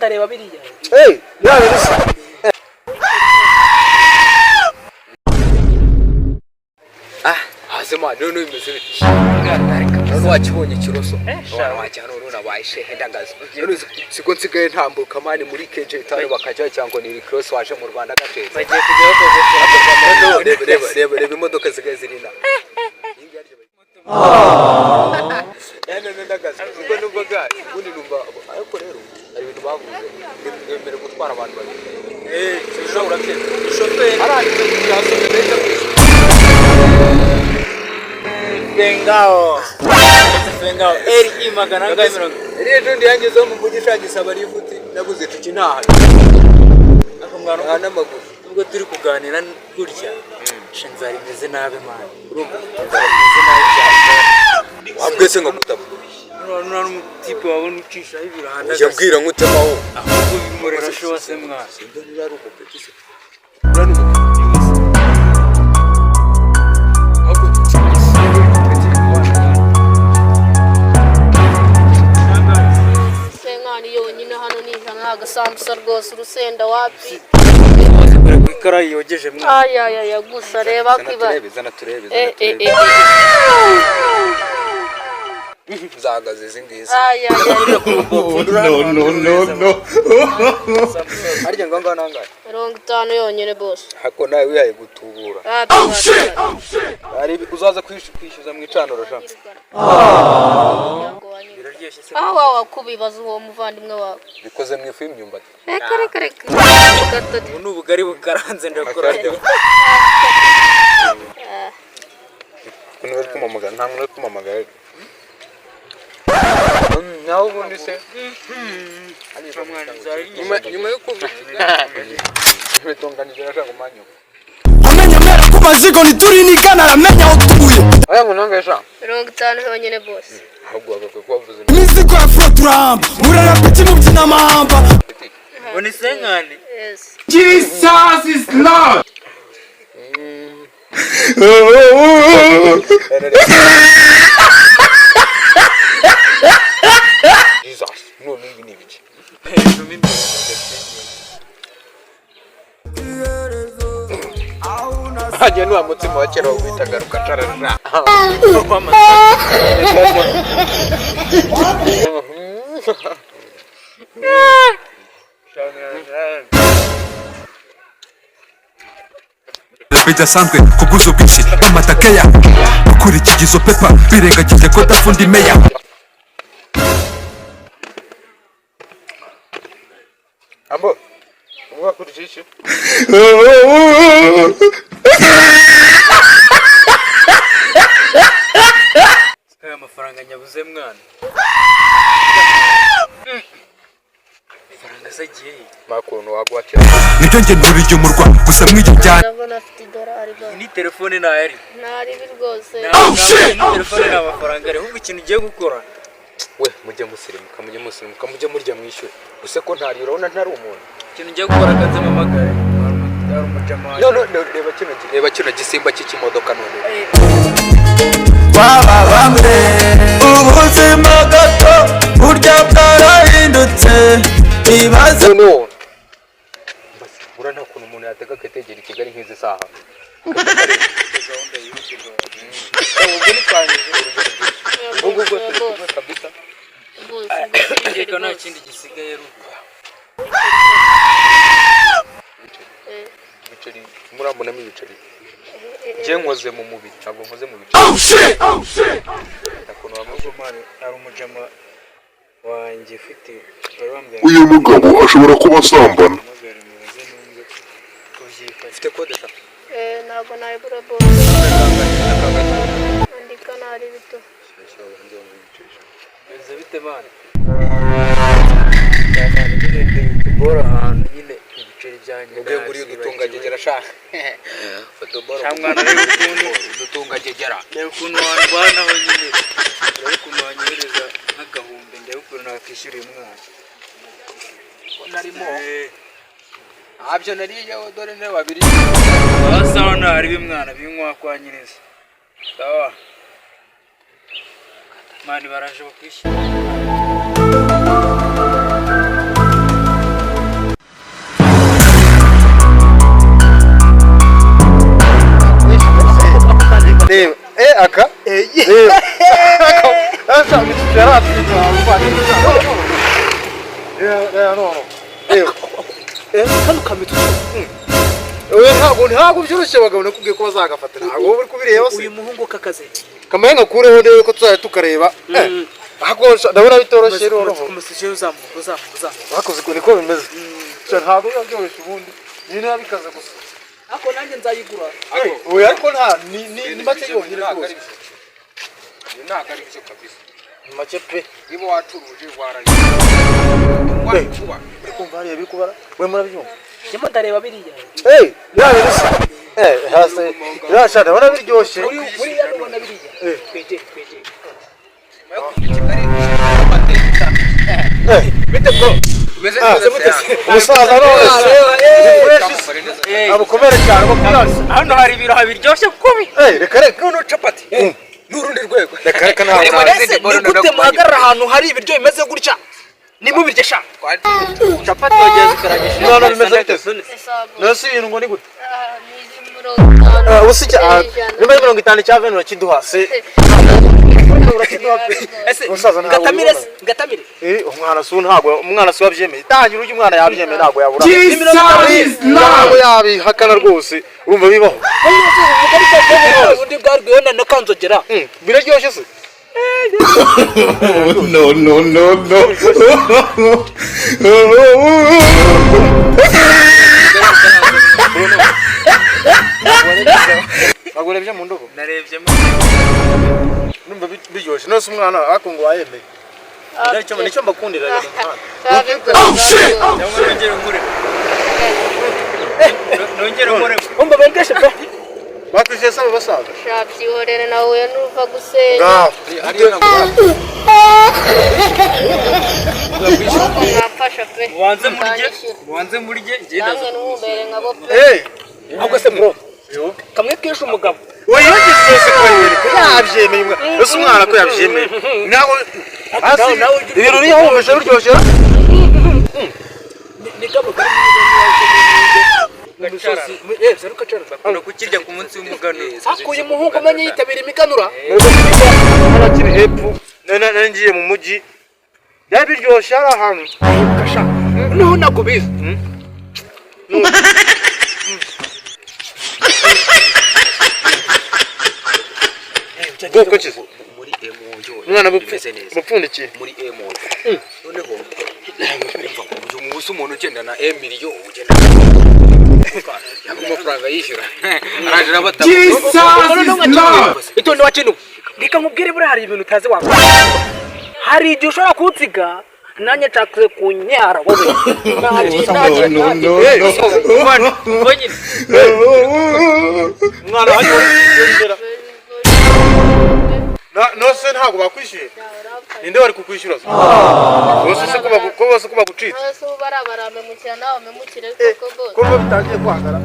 utareba biriya yabirisa hazima none bimeze bite none wakibonye kiroso wajyana uruna bayishehe ndagazo siko nsigaye ntambuka mani muri keje itari bakajya cyangwa ni cross waje mu Rwanda gateze bagiye kujyaho reba imodoka zigaye zirina ndagazo siko numvaga ubundi numva ariko rero ari ibintu bavuze ngemere gutwara abantu babiri ushobora kugenda shoferi arangije kujyasome neza Bengao eri magana ngahe mirongo rero ndi yangezo mu mugisha gisaba rifuti nabuze tuki ntaha akomwana n'amaguru ubwo turi kuganira gutya shanzari meze nabe man urumva meze nabe cyane wabwese ngo gutaba none n'umutipe wabona ucisha ibirahanda yabwira nkutemaho ahubwo bimurera shose mwase ndoni yari umupetise agasambusa rwose urusenda wapi ikara yogeje mwa aya gusa reba kwiba turebe zagaze zingize no arya ngo nangaye 50 yonyene boss hako nawe wihaye gutubura ari uzaza kwishyuza mu icanoro sha aho kubibaza uwo muvandimwe wawe bikoze mu ifu y'imyumbati reka ubu ubugari bukaranze ndakora kuno bari kumamagara nta muntu uri kumamagara naho ubundi se nyuma yo kuvuga imetonganije arashaka kumanyo amenya mera ku mazigo niturinigana aramenya utuye aya munangesha 50 yonyene boss ahubwo bakwavuze imizigo ya Flotramba murara peti mu byina mahamba oni senkani yes Jesus is Lord Jesus no nibi nibici haje nuwa mutima wa kera witagaruka tarara bidasanzwe kuguza ubwinshi amatakeya ukuri ikigizo pepa birengagije ko dafundi meya ambo umwakurikishe aya mafaranga nyabuze mwana faranga sagiye makuntu wagwatira nibyo nge nuriye umurwa gusa mwije cyane ndabona afite dolari ba ni telefone nayari nari rwose telefone n'amafaranga ari ahubwo ikintu ugiye gukora we mujye musirimuka mujye murya mwishyure use ko ntari urabona ntari umuntu ikintu ugiye gukora akaze mamagare ari umujama reba kino gisimba cy'ikimodoka none baba bamwe ubuzima gato burya bwarahindutse ibaze no bura nta kuntu umuntu yateka ketegera i Kigali nk'izi saha kabisa reka nta kindi gisigaye ruko ibiceri murambonamo ibiceri je nkoze mu mubiri ntabwo nkoze mu biceri nakuntu amagomane ari umujama wanjye ufite uyu mugabo ashobora kuba asambana ufite kode sa ntabwo nayibura boss andika nari bito bize bite man bora ahantu nyine ibiceri byanjye ubwe nguri udutunga gegera shaka football cyangwa n'ukuntu udutunga gegera ukuntu wandwana aho nyine ukuntu wanyohereza nk'agahumbi ndebe ukuntu nakwishyura uyu mwana narimo abyo nariye dore ne babiri basaho ntari bimwana binywa kwa nyireza sawa mani baraje bakwishyura kano kamito ntabwo byoroshye abagabo nakubwiye ko bazagafata ntabwo wowe uri kubireba se uyu muhungu kakaze kamaye ngakureho rero ko tuzajya tukareba ndabona bitoroshye rero kumusije uzamuka bakoze ko niko bimeze ntabwo biba byoroshye ubundi nyine yabikaze gusa ako nanjye nzayigura oya ariko nta ni make yonyine rwose ntabwo ari byo kabisa ni make pe niba wacuruje warariye uri kumva hariya biri kubara we murabyumva ndimo ndareba biriya yawe bisa hasi irashaka ndabona biryoshye buriya nubona biriya kwegere bite bwo umusaza none abukomere cyane ko byose hano hari ibiraha biryoshye kubi reka noneho capati n'urundi rwego reka ntabwo ni gute muhagarara ahantu hari ibiryo bimeze gutya nimubirye sha capati wageze ukaragisha none bimeze bite nose ibintu ngo ni gute usike nyuma y'imirongo itanu cya veni urakiduha se ngatamire umwana si ntabwo umwana si wabyemeye tangira ujye umwana yabyemeye ntabwo yabura ntabwo yabihakana rwose urumva bibaho undi bwarwiwe na kanzogera biraryoshye se Wagurebye mu ndogo? Narebyemo. Numva biryoshye nose umwana akungu wayemeye. Nicyo mbakundira rero. Oh shit! Nongere nkore. Umva bengeshe pe. Bakwishe saba basaza. Shabyihorere nawe nuva gusenga. Ariyo nagura. Mwafasha pe. Wanze murye Namwe n'umubere nkabo pe. Ahubwo se bro. Kamwe kesha umugabo. Oya yigeze kwanyere yabyemeye ese umwana ko yabyemeye. Naho ibintu niyo wumvise biryoshye. Ni gabo bakunda kukirya ku munsi w'umugano. akuye umuhungu umenye yitabira imiganura. Abakiri hepfo ngiye mu mujyi yabiryoshye ari ahantu Kasha. Noneho nakubiza. Bwoko kizo Muri emoyo. umwana bupfundikiye Muri emoyo. Noneho umva umuntu ugenda na emiliyo ugenda. Amafaranga yishyura. Araje abata. Ito ni wakinu. Reka nkubwire buri hari ibintu utazi wanga. Hari igihe ushobora kunsiga nanye nshaka kunyara wowe. umwana hanyura nose ntabwo bakwishyuye ninde wari kukwishyura bose ko bagucitse Bose barabaramemukira nawe memukire koko ko bitangiye kwangara